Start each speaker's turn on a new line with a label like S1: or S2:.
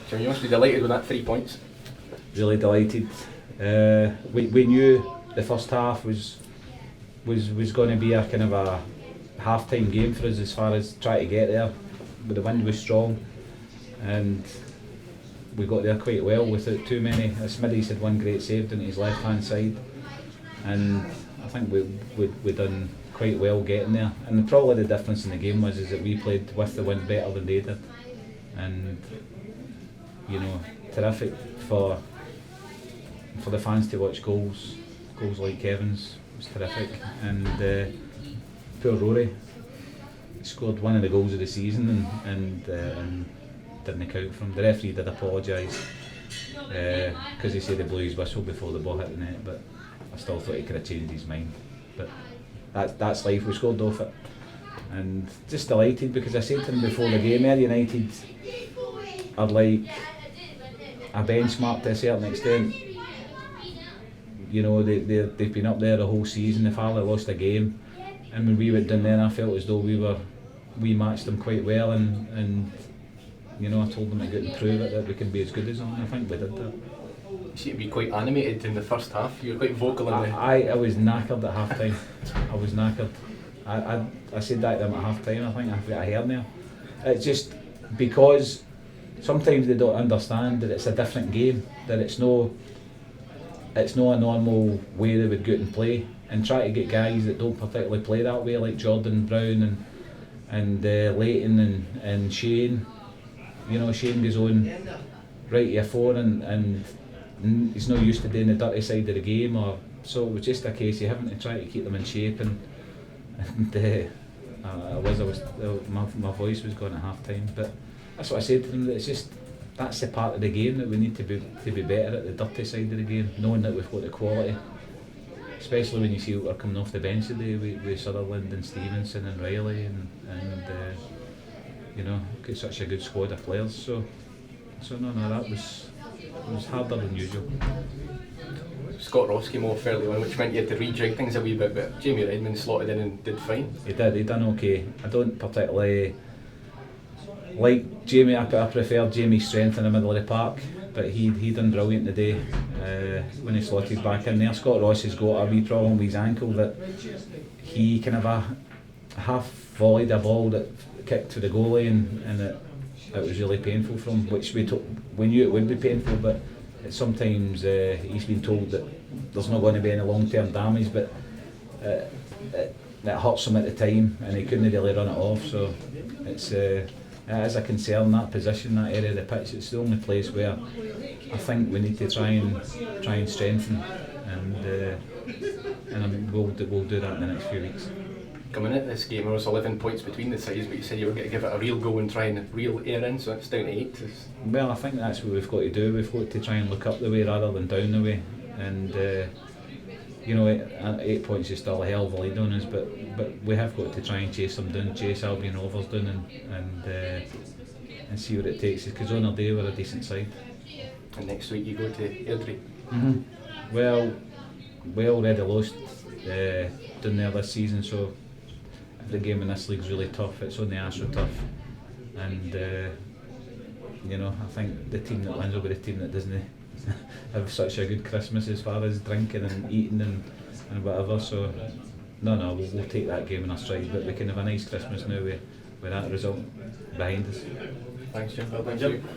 S1: Jim, you must be delighted with that 3 points.
S2: Really delighted. We knew the first half was going to be a kind of a half-time game for us as far as trying to get there. But the wind was strong, and we got there quite well without too many. Smitty's had one great save into his left-hand side, and I think we done quite well getting there. And probably the difference in the game was is that we played with the wind better than they did, and you know, terrific for the fans to watch goals like Kevin's. It was terrific. And poor Rory scored one of the goals of the season and didn't count for him. The referee did apologise because he said he blew his whistle before the ball hit the net, but I still thought he could have changed his mind. But that's life. We scored off it, and just delighted because I said to him before the game, United are like a benchmark to a certain extent. You know, they've been up there the whole season. They've hardly lost a game, and when we went down there, I felt as though we matched them quite well, and you know, I told them to go and prove it that we can be as good as them. And I think we did that.
S1: You seem to be quite animated in the first half. You were quite vocal in the...
S2: I was knackered at half time. I was knackered. I said that to them at half time. I think I've got a hernia. It's just because sometimes they don't understand that it's a different game, that it's no a normal way they would go out and play, and try to get guys that don't particularly play that way, like Jordan Brown and Leighton and Shane. You know, Shane goes on right to your phone and he's not used to doing the dirty side of the game, or so it was just a case of having to try to keep them in shape, and my voice was going at half time, but that's what I said to them, that it's just that's the part of the game that we need to be better at, the dirty side of the game, knowing that we've got the quality, especially when you see what are coming off the bench today with Sutherland and Stevenson and Riley and you know, got such a good squad of players, so no, that was harder than usual.
S1: Scott Ross came off early on, which meant you had to rejig things a wee bit, but Jamie Redmond slotted in and did fine.
S2: He done okay. I don't particularly like Jamie. I prefer Jamie's strength in the middle of the park, but he done brilliant today when he slotted back in there. Scott Ross has got a wee problem with his ankle, that he kind of a half volleyed a ball that kicked to the goalie, and it was really painful for him, which we knew it would be painful, but sometimes he's been told that there's not going to be any long-term damage, but it hurts him at the time, and he couldn't really run it off, so it is a concern, that position, that area of the pitch. It's the only place where I think we need to try and strengthen, and I mean, we'll do that in the next few weeks.
S1: Coming into this game, there was 11 points between the sides, but you said you were going to give it a real go and try and reel air in, so it's down to 8.
S2: Well, I think that's what we've got to do. We've got to try and look up the way rather than down the way, and you know, 8 points is still a hell of a lead on us, but we have got to try and chase them down, chase Albion Rovers down, and see what it takes, because on our day we're a decent side.
S1: And next week you go to Airdrie.
S2: Mm-hmm. Well, we already lost down there this season, so the game in this league is really tough. It's on the AstroTurf, and you know, I think the team that wins will be the team that doesn't have such a good Christmas as far as drinking and eating and whatever. So no, we'll take that game in our stride, but we can have a nice Christmas now with that result behind us.
S1: Thanks, Jim. Well done, Jim.